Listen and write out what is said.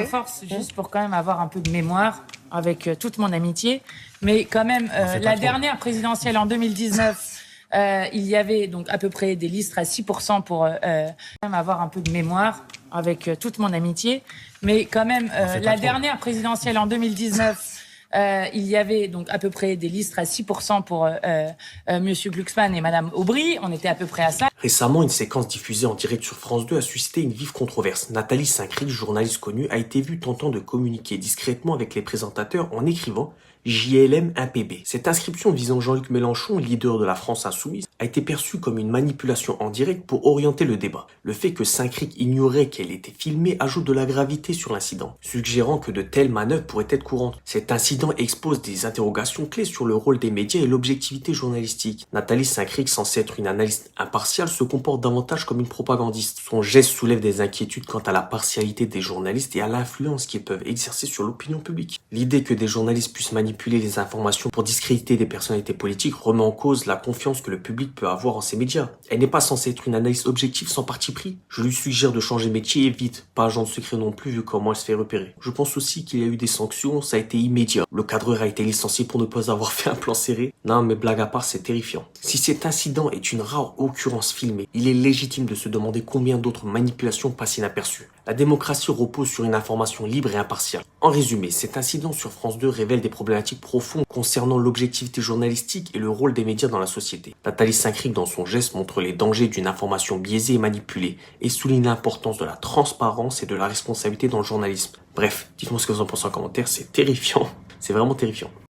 Force, juste pour quand même avoir un peu de mémoire, avec toute mon amitié. Mais quand même, la dernière présidentielle en 2019, il y avait donc à peu près des listes à 6% pour quand même avoir un peu de mémoire, avec toute mon amitié. Mais quand même, la dernière présidentielle en 2019, il y avait donc à peu près des listes à 6% pour Monsieur Glucksmann et Madame Aubry. On était à peu près à ça. Récemment, une séquence diffusée en direct sur France 2 a suscité une vive controverse. Nathalie Saint-Cricq, journaliste connue, a été vue tentant de communiquer discrètement avec les présentateurs en écrivant JLM 1PB. Cette inscription visant Jean-Luc Mélenchon, leader de la France insoumise, a été perçue comme une manipulation en direct pour orienter le débat. Le fait que Saint-Cricq ignorait qu'elle était filmée ajoute de la gravité sur l'incident, suggérant que de telles manœuvres pourraient être courantes. Cet incident expose des interrogations clés sur le rôle des médias et l'objectivité journalistique. Nathalie Saint-Cricq, censée être une analyste impartiale, se comporte davantage comme une propagandiste. Son geste soulève des inquiétudes quant à la partialité des journalistes et à l'influence qu'ils peuvent exercer sur l'opinion publique. L'idée que des journalistes puissent manipuler les informations pour discréditer des personnalités politiques remet en cause la confiance que le public peut avoir en ces médias. Elle n'est pas censée être une analyse objective sans parti pris. Je lui suggère de changer de métier et vite, pas agent de secret non plus vu comment elle se fait repérer. Je pense aussi qu'il y a eu des sanctions, ça a été immédiat. Le cadreur a été licencié pour ne pas avoir fait un plan serré. Non mais blague à part, c'est terrifiant. Si cet incident est une rare occurrence filmée, il est légitime de se demander combien d'autres manipulations passent inaperçues. La démocratie repose sur une information libre et impartiale. En résumé, cet incident sur France 2 révèle des problématiques profondes concernant l'objectivité journalistique et le rôle des médias dans la société. Nathalie Saint-Cricq, dans son geste, montre les dangers d'une information biaisée et manipulée et souligne l'importance de la transparence et de la responsabilité dans le journalisme. Bref, dites-moi ce que vous en pensez en commentaire, c'est terrifiant. C'est vraiment terrifiant.